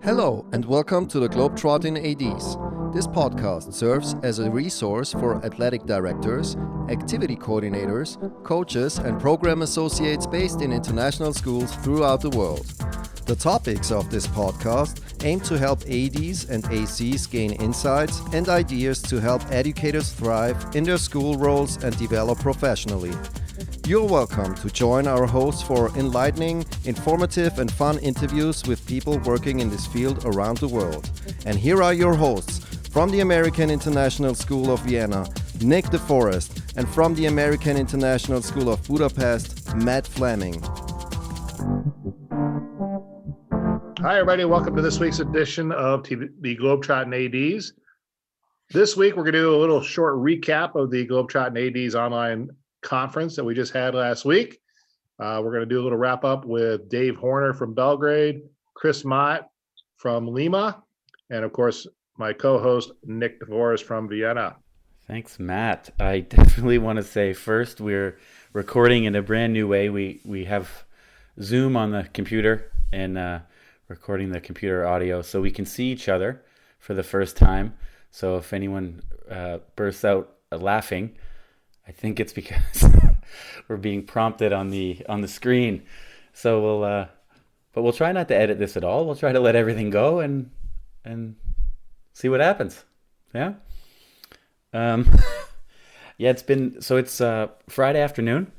Hello and welcome to the Globetrottin ADs. This podcast serves as a resource for athletic directors, activity coordinators, coaches, and program associates based in international schools throughout the world. The topics of this podcast aim to help ADs and ACs gain insights and ideas to help educators thrive in their school roles and develop professionally. You're welcome to join our hosts for enlightening, informative, and fun interviews with people working in this field around the world. And here are your hosts from the American International School of Vienna, Nick DeForest, and from the American International School of Budapest, Matt Fleming. Hi, everybody. Welcome to this week's edition of the Globetrottin ADs. This week, we're going to do a little short recap of the Globetrottin ADs online conference that we just had last week. We're going to do a little wrap up with Dave Horner from Belgrade, Chris Mott from Lima, and of course, my co-host Nick DeForest from Vienna. Thanks, Matt. I definitely want to say first, we're recording in a brand new way. We have Zoom on the computer and recording the computer audio so we can see each other for the first time. So if anyone bursts out laughing, I think it's because we're being prompted on the screen. So we'll try not to edit this at all. We'll try to let everything go and see what happens. Yeah. Yeah, it's Friday afternoon,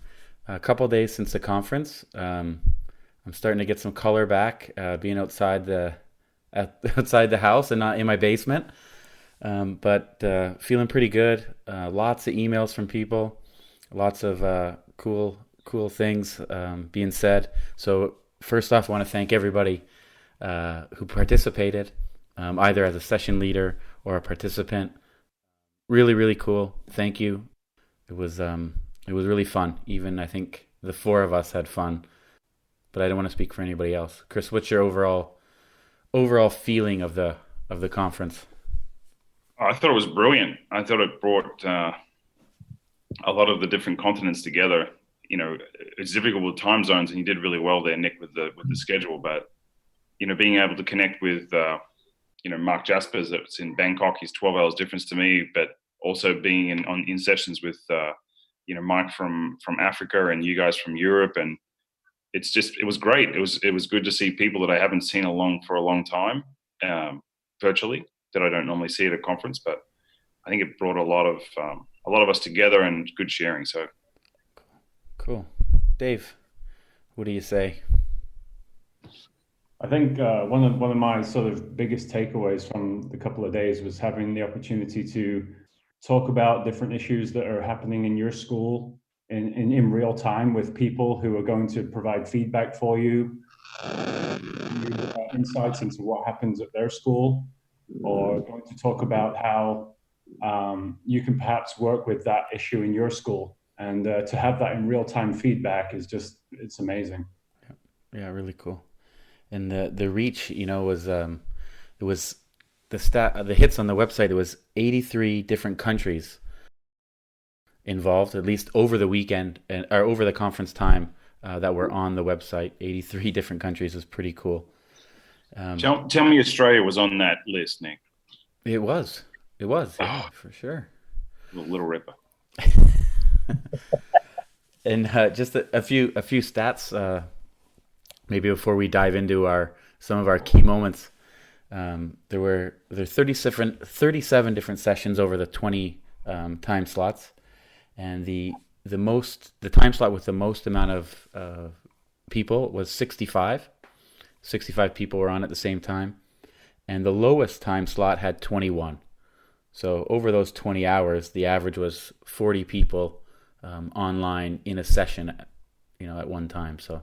a couple of days since the conference. I'm starting to get some color back, being outside the house and not in my basement. But feeling pretty good. Lots of emails from people, lots of cool things being said. So first off, I want to thank everybody who participated, either as a session leader or a participant. Really, really cool. Thank you. It was really fun. Even I think the four of us had fun. But I don't want to speak for anybody else. Chris, what's your overall feeling of the conference? I thought it was brilliant. I thought it brought a lot of the different continents together. You know, it's difficult with time zones, and you did really well there, Nick, with the schedule. But you know, being able to connect with Mark Jaspers, that's in Bangkok, he's 12 hours difference to me. But also being in sessions with Mike from Africa and you guys from Europe, and it was great. It was good to see people that I haven't seen for a long time virtually, that I don't normally see at a conference, but I think it brought a lot of us together and good sharing. So cool. Dave, what do you say? I think one of my sort of biggest takeaways from the couple of days was having the opportunity to talk about different issues that are happening in your school in real time with people who are going to provide feedback for you, insights into what happens at their school, or going to talk about how you can perhaps work with that issue in your school. And to have that in real-time feedback is it's amazing. Yeah, really cool. And the reach, was it was the hits on the website. It was 83 different countries involved, at least over the weekend or over the conference time that were on the website. 83 different countries is pretty cool. Tell me Australia was on that list, Nick. It was, yeah, for sure. Little Ripper. And just a few stats, maybe before we dive into some of our key moments. There were 37 different sessions over the 20 time slots, and the time slot with the most amount of people was 65. 65 people were on at the same time, and the lowest time slot had 21. So over those 20 hours, the average was 40 people online in a session, at one time. So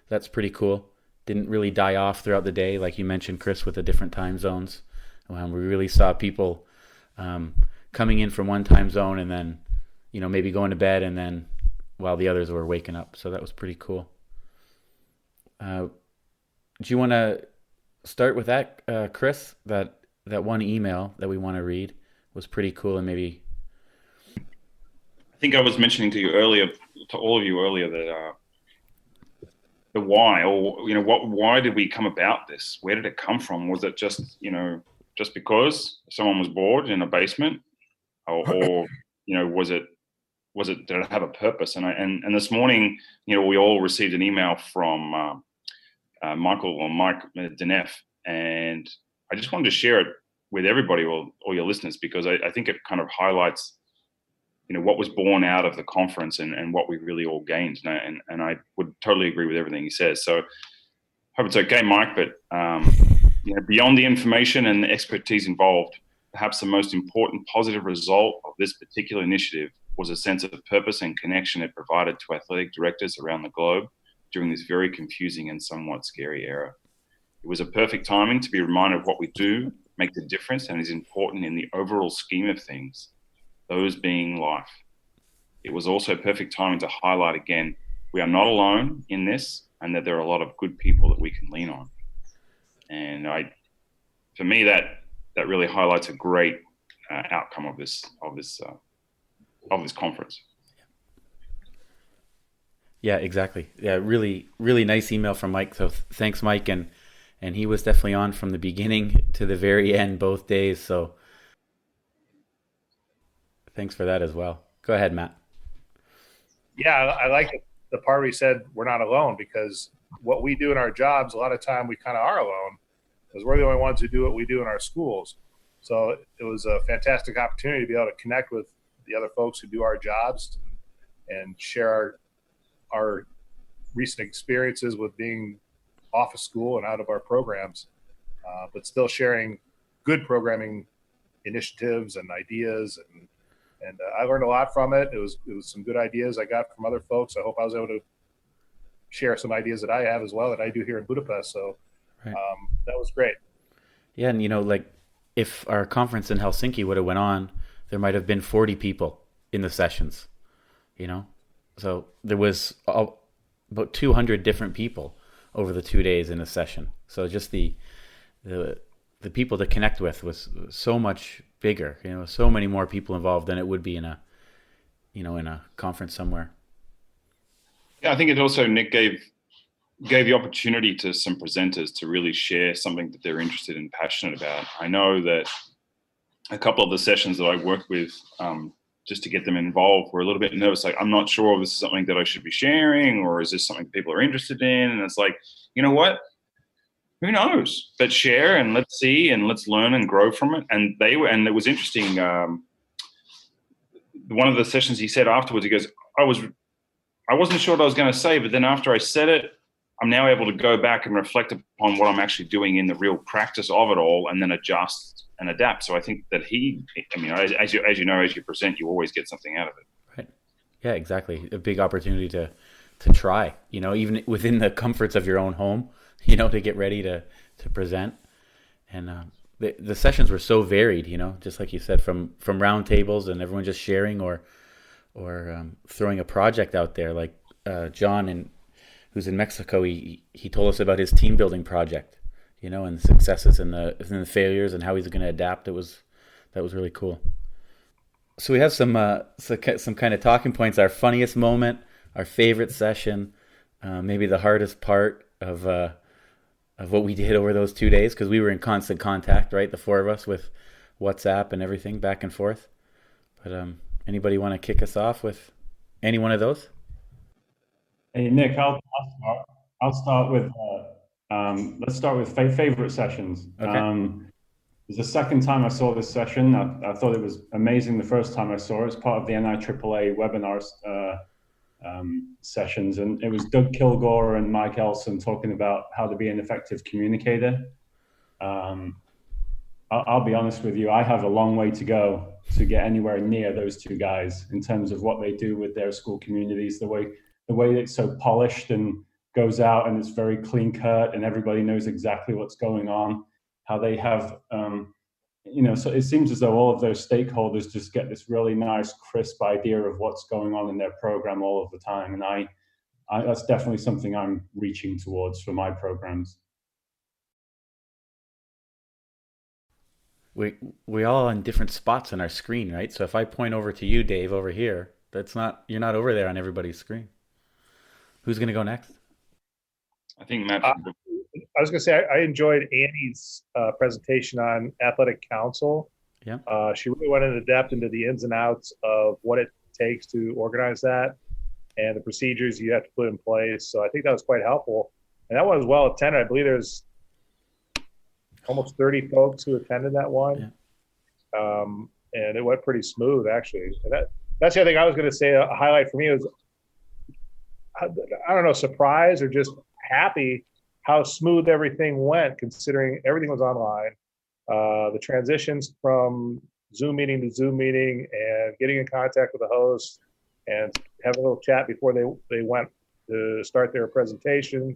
that's pretty cool. Didn't really die off throughout the day, like you mentioned, Chris, with the different time zones. We really saw people coming in from one time zone and then, maybe going to bed, and then while the others were waking up. So that was pretty cool. Do you want to start with that, Chris? That one email that we want to read was pretty cool, and maybe I think I was mentioning to all of you earlier that the why, or why did we come about this? Where did it come from? Was it just just because someone was bored in a basement, or did it have a purpose? And this morning, we all received an email from Mike Denef, and I just wanted to share it with everybody, or all your listeners, because I think it kind of highlights what was born out of the conference and what we really all gained. And I would totally agree with everything he says. So hope it's okay, Mike, but beyond the information and the expertise involved, perhaps the most important positive result of this particular initiative was a sense of purpose and connection it provided to athletic directors around the globe during this very confusing and somewhat scary era. It was a perfect timing to be reminded of what we do makes a difference and is important in the overall scheme of things, those being life. It was also perfect timing to highlight again, we are not alone in this, and that there are a lot of good people that we can lean on. And for me, that really highlights a great outcome of this conference. Yeah, exactly. Yeah, really, really nice email from Mike. So thanks, Mike. And he was definitely on from the beginning to the very end, both days. So thanks for that as well. Go ahead, Matt. Yeah, I like the part where he said we're not alone, because what we do in our jobs, a lot of time we kind of are alone, because we're the only ones who do what we do in our schools. So it was a fantastic opportunity to be able to connect with the other folks who do our jobs and share our recent experiences with being off of school and out of our programs, but still sharing good programming initiatives and ideas. And I learned a lot from it. It was some good ideas I got from other folks. I hope I was able to share some ideas that I have as well that I do here in Budapest. So right. That was great. Yeah, and if our conference in Helsinki would have went on, there might have been 40 people in the sessions. So there was about 200 different people over the 2 days in a session. So just the people to connect with was so much bigger. So many more people involved than it would be in a conference somewhere. Yeah, I think it also, Nick, gave the opportunity to some presenters to really share something that they're interested and passionate about. I know that a couple of the sessions that I worked with, just to get them involved, were a little bit nervous. Like, I'm not sure if this is something that I should be sharing, or is this something people are interested in? And it's like, you know what? Who knows? But share and let's see and let's learn and grow from it. And it was interesting. One of the sessions he said afterwards, he goes, I wasn't sure what I was going to say, but then after I said it, I'm now able to go back and reflect upon what I'm actually doing in the real practice of it all, and then adjust and adapt. So I think that as you present, you always get something out of it. Right. Yeah, exactly. A big opportunity to try, even within the comforts of your own home, to get ready to present. And the sessions were so varied, just like you said, from round tables and everyone just sharing or throwing a project out there. Like John, who's in Mexico, he told us about his team building project, and the successes and the failures and how he's going to adapt. That was really cool. So we have some kind of talking points. Our funniest moment, our favorite session, maybe the hardest part of what we did over those 2 days, because we were in constant contact, right? The four of us, with WhatsApp and everything back and forth. But anybody want to kick us off with any one of those? Hey, Nick, I'll start. I'll start with let's start with favorite sessions. Okay. It's the second time I saw this session. I thought it was amazing the first time I saw it. It's part of the NIAAA webinars sessions, and it was Doug Kilgore and Mike Elson talking about how to be an effective communicator. I'll be honest with you, I have a long way to go to get anywhere near those two guys in terms of what they do with their school communities, the way it's so polished and goes out and it's very clean cut and everybody knows exactly what's going on, how they have, so it seems as though all of those stakeholders just get this really nice, crisp idea of what's going on in their program all of the time. And I that's definitely something I'm reaching towards for my programs. We all on different spots on our screen, right? So if I point over to you, Dave, over here, you're not over there on everybody's screen. Who's going to go next? I think Matt. I was going to say I enjoyed Annie's presentation on athletic council. Yeah. She really went into depth into the ins and outs of what it takes to organize that and the procedures you have to put in place. So I think that was quite helpful. And that one was well attended. I believe there's almost 30 folks who attended that one. Yeah. And it went pretty smooth, actually. And that's the other thing I was going to say. A highlight for me was, I don't know, surprised or just happy how smooth everything went, considering everything was online. The transitions from Zoom meeting to Zoom meeting and getting in contact with the host and having a little chat before they went to start their presentation.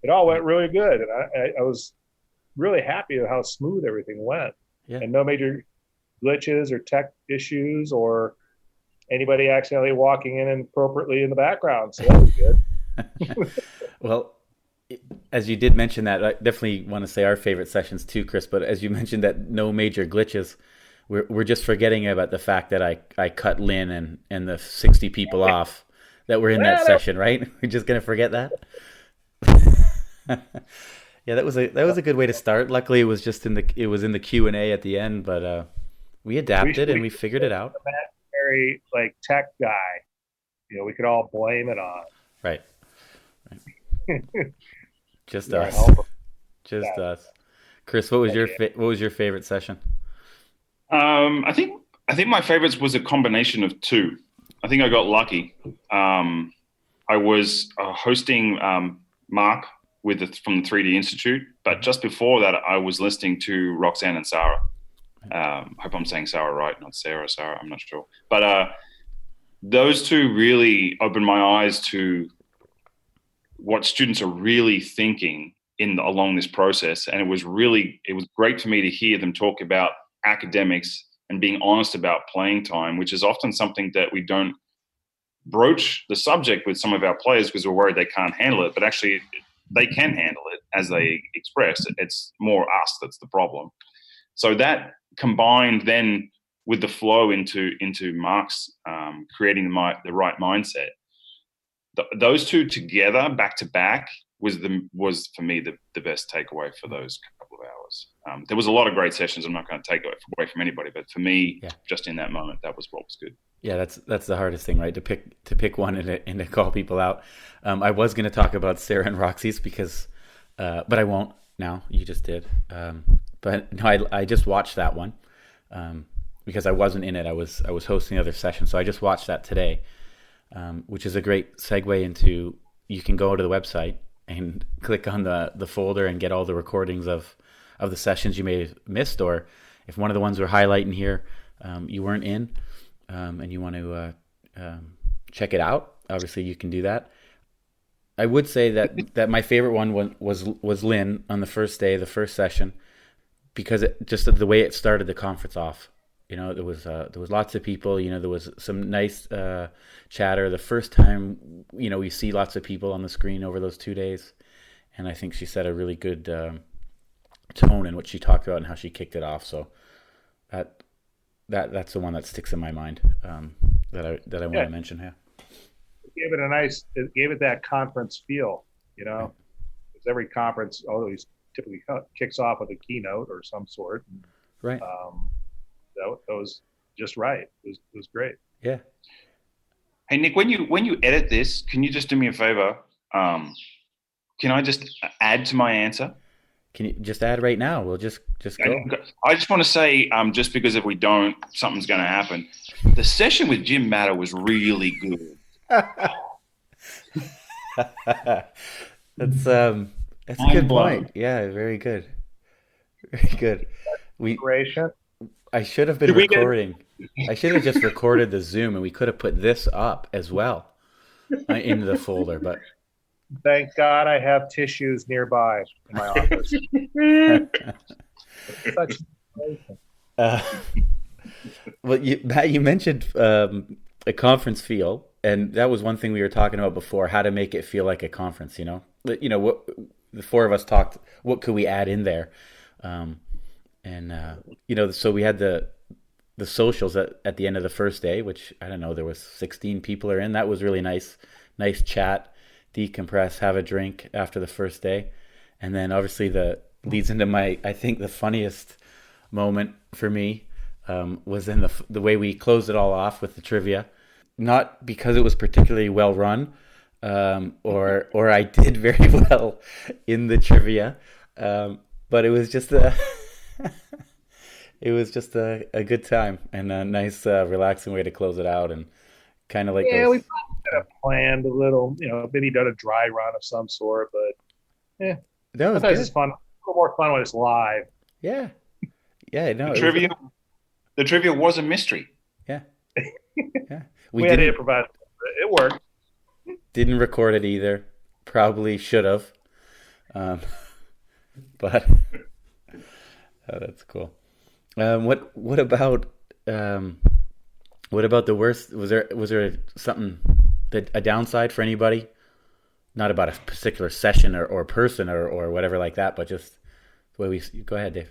It all went really good. And I was really happy with how smooth everything went. Yeah. And no major glitches or tech issues or anybody accidentally walking in inappropriately in the background. So that was good. Well, as you did mention that, I definitely want to say our favorite sessions too, Chris, but as you mentioned that no major glitches, we're just forgetting about the fact that I cut Lynn and the 60 people off that were in that session, right? We're just going to forget that? Yeah, that was a good way to start. Luckily, it was in the Q&A at the end, but we adapted and we figured it out. Very tech guy, we could all blame it on. Right. Just us. Just us. Chris, what was your favorite session? I think my favorites was a combination of two. I think I got lucky. I was hosting Mark from the 3D Institute, but just before that, I was listening to Roxanne and Sarah. Hope I'm saying Sarah right, not Sarah. I'm not sure. But those two really opened my eyes to what students are really thinking along this process. And it was great for me to hear them talk about academics and being honest about playing time, which is often something that we don't broach the subject with some of our players because we're worried they can't handle it. But actually, they can handle it as they express. It's more us that's the problem. So that combined then with the flow into Mark's creating the right mindset, those two together back to back was for me the best takeaway for those couple of hours. There was a lot of great sessions. I'm not going to take it away from anybody, but for me, just in that moment, that was what was good. Yeah, that's the hardest thing, right? To pick one and to call people out. I was going to talk about Sarah and Roxy's because, but I won't now. You just did. But no, I just watched that one because I wasn't in it. I was hosting the other session, so I just watched that today, which is a great segue into. You can go to the website and click on the folder and get all the recordings of the sessions you may have missed, or if one of the ones we're highlighting here you weren't in and you want to check it out. Obviously, you can do that. I would say that my favorite one was Lynn on the first day, the first session, because just the way it started the conference off. There was lots of people. There was some nice chatter. The first time, we see lots of people on the screen over those 2 days, and I think she set a really good tone in what she talked about and how she kicked it off. So that's the one that sticks in my mind that I want to mention here. It gave it that conference feel. Because every conference always typically kicks off with a keynote or some sort. Right. That was just right. It was great. Yeah. Hey Nick, when you edit this, can you just do me a favor? Can I just add to my answer? Can you just add right now? We'll just go. I just want to say, just because if we don't, something's going to happen. The session with Jim Matter was really good. That's a good point. Yeah, very good. Very good. I should have been recording. I should have just recorded the Zoom, and we could have put this up as well into the folder. But thank God I have tissues nearby in my office. Well, Matt, you mentioned a conference feel, and that was one thing we were talking about before: how to make it feel like a conference. What the four of us talked. What could we add in there? So we had the socials at the end of the first day, which I don't know, there was 16 people are in. That was really nice chat decompress, have a drink after the first day. And then obviously leads into I think the funniest moment for me was in the way we closed it all off with the trivia. Not because it was particularly well run, or I did very well in the trivia, but it was just a a good time and a nice relaxing way to close it out, and kind of like we probably could have planned a little, maybe done a dry run of some sort, but that was sometimes good. It's fun, a little more fun when it's live. No, the trivia was a mystery. Yeah. We had to improvise. It worked. Didn't record it either. Probably should have. But that's cool. What about the worst? Was there something a downside for anybody? Not about a particular session or person or whatever like that, but just the way we go ahead, Dave.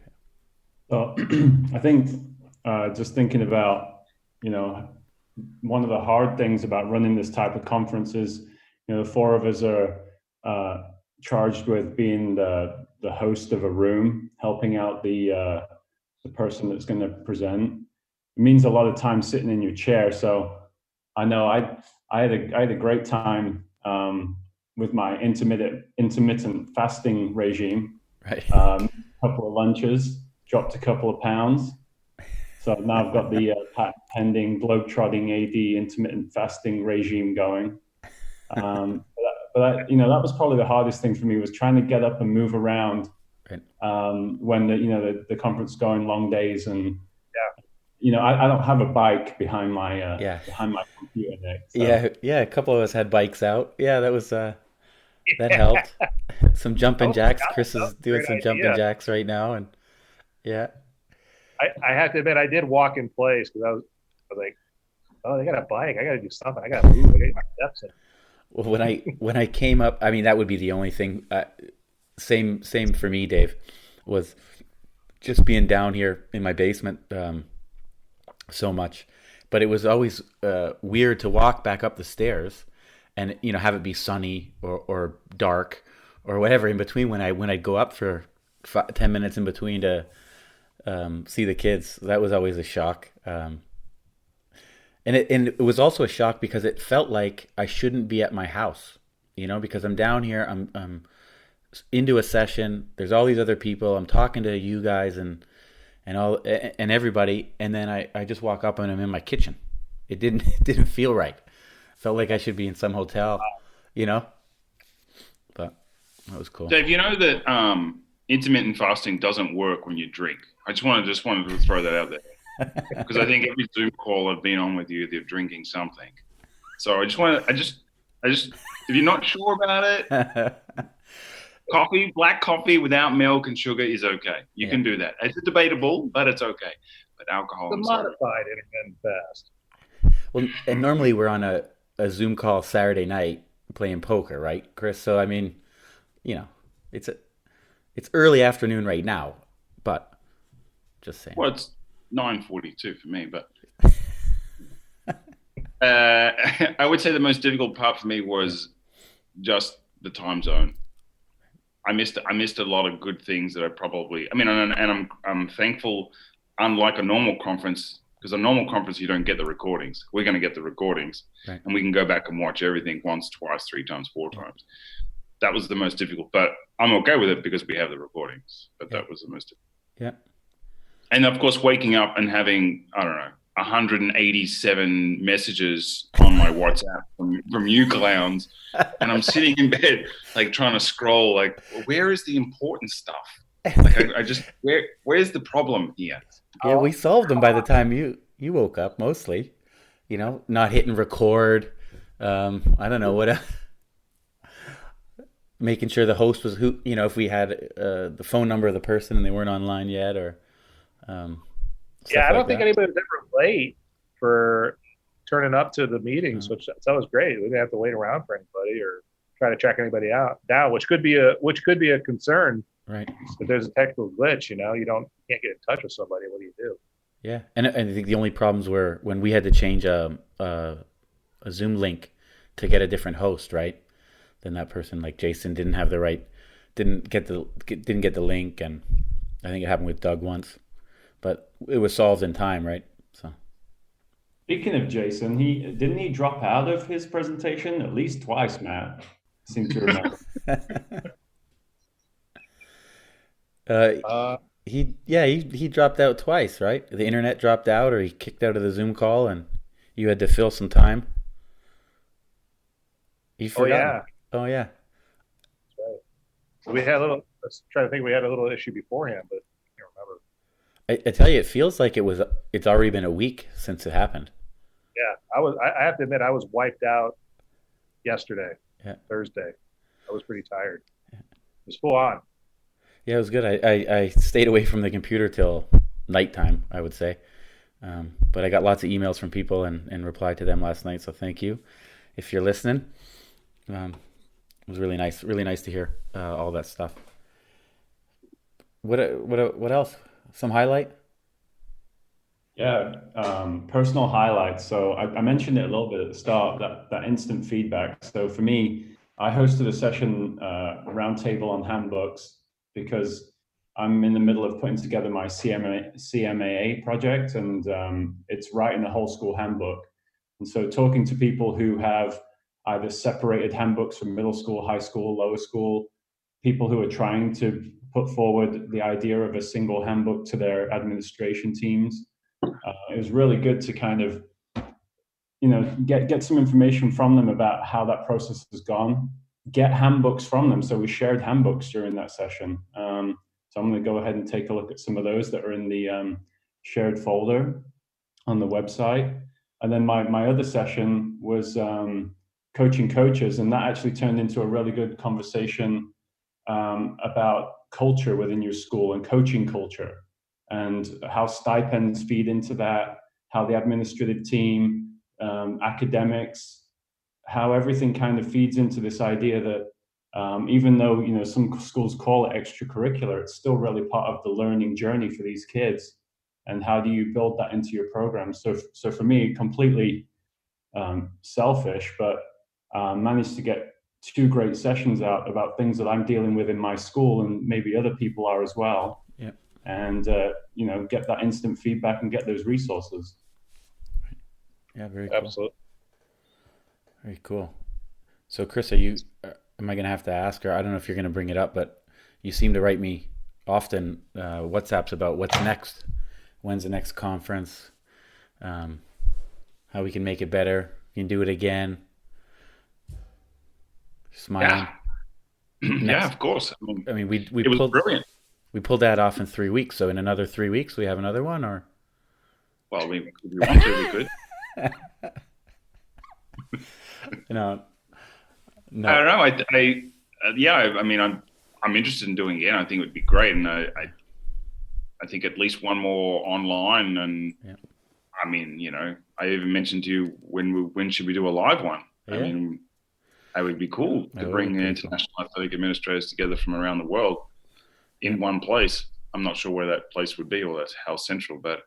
Well, I think just thinking about, one of the hard things about running this type of conference is, the four of us are charged with being the host of a room, helping out the person that's going to present. It means a lot of time sitting in your chair. So I know I had a great time with my intermittent fasting regime. Right. A couple of lunches, dropped a couple of pounds. So now I've got the pending Globetrottin AD intermittent fasting regime going. But that was probably the hardest thing for me, was trying to get up and move around when the conference is going long days, and I don't have a bike behind my computer, Nick, so. Yeah. A couple of us had bikes out. Yeah, that was that helped. Some jumping jacks. Chris is doing some jumping jacks right now, and yeah. I have to admit, I did walk in place because I was like, oh, they got a bike. I got to do something. I got to move. I got to get my steps in. Well, when I came up, I mean, that would be the only thing. Same for me, Dave, was just being down here in my basement so much. But it was always weird to walk back up the stairs and have it be sunny or dark or whatever in between when I'd go up for 10 minutes in between to see the kids. That was always a shock. And it was also a shock because it felt like I shouldn't be at my house, because I'm down here, I'm into a session. There's all these other people. I'm talking to you guys and everybody, and then I just walk up and I'm in my kitchen. It didn't feel right. Felt like I should be in some hotel, But that was cool. Dave, you know that intermittent fasting doesn't work when you drink. I just wanted to throw that out there, because I think every Zoom call I've been on with you, they're drinking something. So I just if you're not sure about it, black coffee without milk and sugar is okay. You can do that. It's debatable, but it's okay. But alcohol, the modified intermittent fast. Well, and normally we're on a Zoom call Saturday night playing poker, right, Chris? So I mean, it's early afternoon right now, but just saying. Well, it's 9:42 for me, but I would say the most difficult part for me was just the time zone. I missed a lot of good things that I'm thankful. Unlike a normal conference, because a normal conference you don't get the recordings. We're going to get the recordings, right, and we can go back and watch everything once, twice, 3 times, 4 times. That was the most difficult, but I'm okay with it because we have the recordings. But that was the most difficult. Yeah. And of course, waking up and having 187 messages on my WhatsApp from you clowns, and I'm sitting in bed like trying to scroll. Like, where is the important stuff? Like, I just where's the problem here? Yeah, we solved them by the time you woke up, mostly. Not hitting record. I don't know what. Making sure the host was who. If we had the phone number of the person and they weren't online yet, or. I don't think anybody was ever late for turning up to the meetings, which that was great. We didn't have to wait around for anybody or try to track anybody down, which could be a concern. Right. If there's a technical glitch, you can't get in touch with somebody. What do you do? Yeah, and I think the only problems were when we had to change a Zoom link to get a different host. Right. then that person, like Jason, didn't get the link, and I think it happened with Doug once, but it was solved in time, right? So. Speaking of Jason, he drop out of his presentation at least twice, Matt. I seem to remember. He dropped out twice, right? The internet dropped out, or he kicked out of the Zoom call, and you had to fill some time. You forgot. Oh yeah. That's right. So we had a little. Let's try to think. We had a little issue beforehand, but I can't remember. I tell you, it feels like it's already been a week since it happened. Yeah, I have to admit, I was wiped out yesterday, Thursday. I was pretty tired. It was full on. Yeah, it was good. I stayed away from the computer till nighttime, I would say. But I got lots of emails from people and replied to them last night. So thank you, if you're listening. It was really nice to hear all that stuff. What else? Some highlight? Yeah, personal highlights. So I mentioned it a little bit at the start, that instant feedback. So for me, I hosted a session, roundtable on handbooks, because I'm in the middle of putting together my CMAA project, and it's writing the whole school handbook. And so talking to people who have either separated handbooks from middle school, high school, lower school, people who are trying to put forward the idea of a single handbook to their administration teams. It was really good to kind of, get some information from them about how that process has gone, get handbooks from them. So we shared handbooks during that session. So I'm going to go ahead and take a look at some of those that are in the shared folder on the website. And then my other session was coaching coaches, and that actually turned into a really good conversation about culture within your school and coaching culture, and how stipends feed into that, how the administrative team, academics, how everything kind of feeds into this idea that even though some schools call it extracurricular, it's still really part of the learning journey for these kids. And how do you build that into your program? So for me, completely selfish, but managed to get 2 great sessions out about things that I'm dealing with in my school, and maybe other people are as well. Yeah. And get that instant feedback and get those resources. Yeah, very cool. Absolutely. Very cool. So Chris, am I going to have to ask her? I don't know if you're going to bring it up, but you seem to write me often WhatsApps about what's next. When's the next conference? How we can make it better. You can do it again. Smiling. Yeah, of course. I mean, we it was brilliant. We pulled that off in 3 weeks. So in another 3 weeks, we have another one, or? Well, if we want to, we could. No. I don't know. I'm interested in doing it again. I think it would be great, and I think at least one more online. And yeah. I even mentioned to you when should we do a live one? Yeah. I mean, that would be cool to bring international athletic administrators together from around the world in one place. I'm not sure where that place would be, or that's how central, but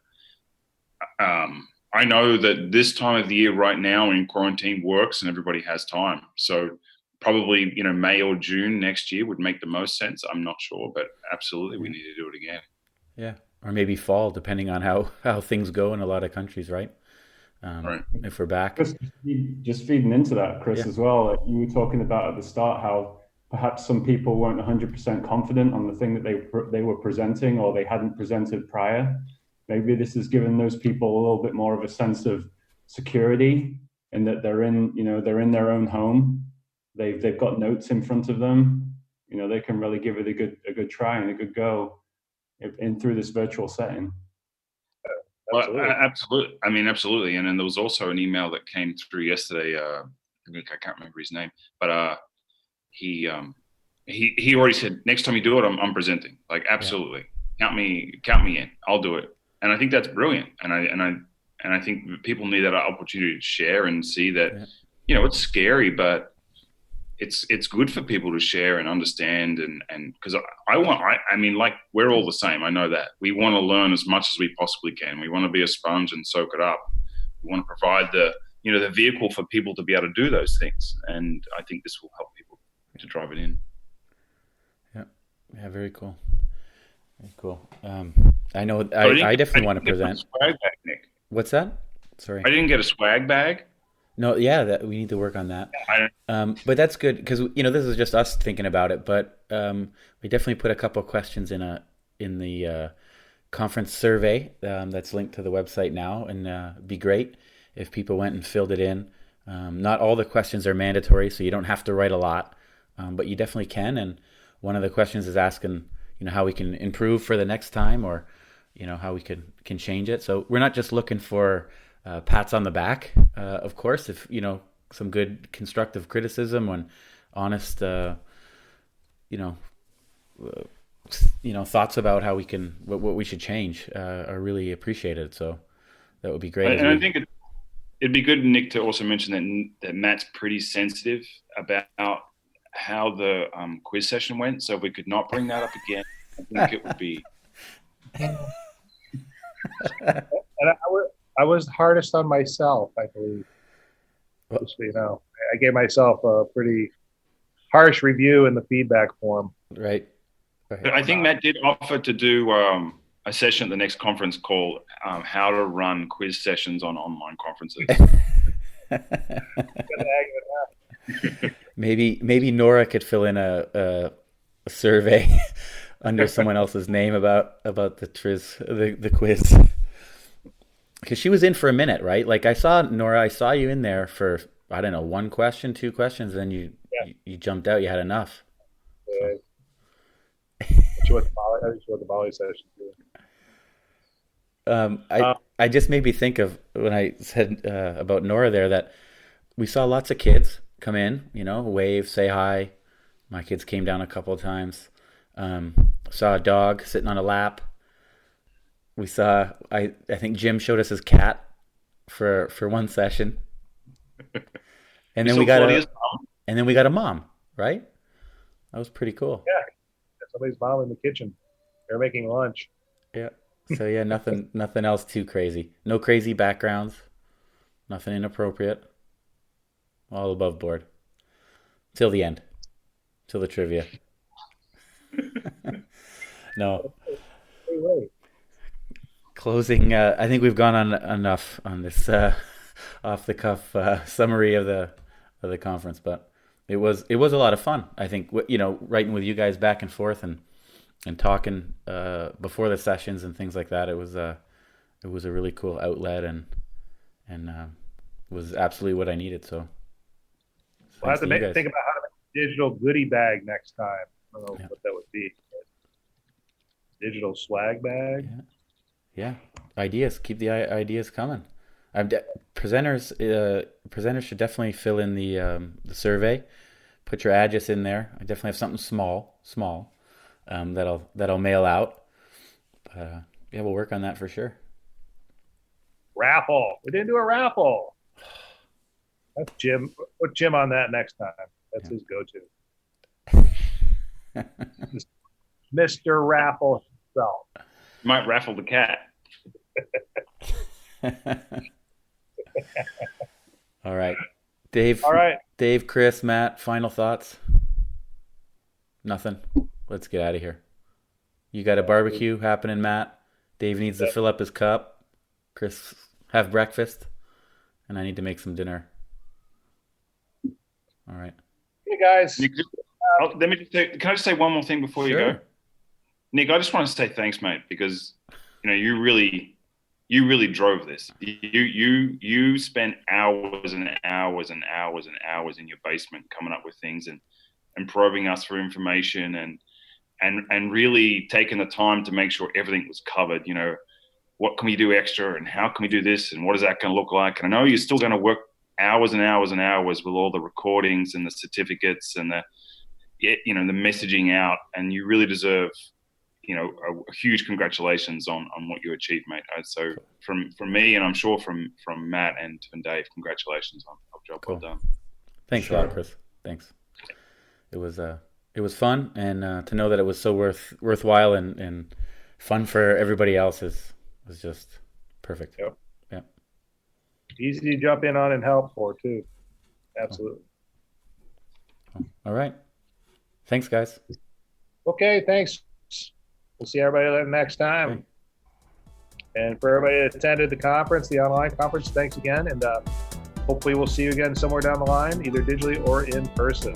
I know that this time of the year right now in quarantine works and everybody has time. So probably, May or June next year would make the most sense. I'm not sure, but absolutely we need to do it again. Yeah. Or maybe fall, depending on how things go in a lot of countries, right? Right. If we're back. Just feeding into that, Chris, as well. Like you were talking about at the start, how perhaps some people weren't 100% confident on the thing that they were presenting, or they hadn't presented prior. Maybe this has given those people a little bit more of a sense of security, and that they're in their own home. They've got notes in front of them. They can really give it a good try and a good go in through this virtual setting. Absolutely. Well, absolutely. I mean, absolutely. And then there was also an email that came through yesterday. I can't remember his name, but he already said next time you do it, I'm presenting. Like, absolutely, count me in. I'll do it. And I think that's brilliant. And I think people need that opportunity to share and see that it's scary, but it's good for people to share and understand, and because I mean, like, we're all the same. I know that we want to learn as much as we possibly can. We want to be a sponge and soak it up. We want to provide the vehicle for people to be able to do those things. And I think this will help people to drive it in. Yeah, very cool. Very cool. I know I definitely want to present. Swag bag, Nick. What's that? Sorry. I didn't get a swag bag. No, yeah, that we need to work on that. But that's good because this is just us thinking about it. But we definitely put a couple of questions in the conference survey that's linked to the website now, and it'd be great if people went and filled it in. Not all the questions are mandatory, so you don't have to write a lot, but you definitely can. And one of the questions is asking, how we can improve for the next time, or how we can change it. So we're not just looking for pats on the back, of course. If some good constructive criticism and honest, thoughts about how we can what we should change are really appreciated. So that would be great. And I think it'd be good, Nick, to also mention that Matt's pretty sensitive about how the quiz session went. So if we could not bring that up again, I think it would be. And I was hardest on myself, I believe. Just so I gave myself a pretty harsh review in the feedback form. Right. But I think Matt did offer to do a session at the next conference called "How to Run Quiz Sessions on Online Conferences." Maybe Nora could fill in a survey under someone else's name about the quiz, because she was in for a minute, right? Like I saw you in there for, I don't know, 1 question, 2 questions, then you jumped out. You had enough. Yeah. I just want the Molly session too. I just made me think of when I said about Nora there, that we saw lots of kids come in, wave, say hi. My kids came down a couple of times. Saw a dog sitting on a lap. We saw, I think Jim showed us his cat for one session. And then we got a mom, right? That was pretty cool. Yeah. Somebody's mom in the kitchen. They're making lunch. Yeah. So yeah, nothing else too crazy. No crazy backgrounds. Nothing inappropriate. All above board. Till the end. Till the trivia. No. Wait. Closing. I think we've gone on enough on this off the cuff summary of the conference, but it was a lot of fun. I think writing with you guys back and forth and talking before the sessions and things like that. It was a really cool outlet and was absolutely what I needed. So we'll have to think about how to make a digital goodie bag next time. I don't know what that would be. Digital swag bag. Yeah. Ideas. Keep the ideas coming. Presenters should definitely fill in the survey. Put your address in there. I definitely have something small that'll mail out. Yeah, we'll work on that for sure. Raffle. We didn't do a raffle. That's Jim. Put Jim on that next time. That's his go-to. Mr. Raffle himself. Might raffle the cat. All right. Dave. All right. Dave, Chris, Matt, final thoughts? Nothing. Let's get out of here. You got a barbecue happening, Matt. Dave needs to fill up his cup. Chris, have breakfast. And I need to make some dinner. All right. Hey, guys. Nick, can I just say one more thing before you go? Nick, I just want to say thanks, mate, because you really drove this. You spent hours and hours and hours and hours in your basement coming up with things and probing us for information and really taking the time to make sure everything was covered. What can we do extra and how can we do this and what is that going to look like? And I know you're still going to work hours and hours and hours with all the recordings and the certificates and the messaging out, and you really deserve a huge congratulations on what you achieved, mate. So from me, and I'm sure from Matt and Dave, congratulations on a job well done. Thanks a lot, Chris. Thanks. It was fun, and to know that it was so worthwhile and fun for everybody else was just perfect. Yep. Yeah. Easy to jump in on and help for too. Absolutely. All right. Thanks, guys. Okay, thanks. We'll see everybody next time. Okay. And for everybody that attended the conference, the online conference, thanks again. And hopefully we'll see you again somewhere down the line, either digitally or in person.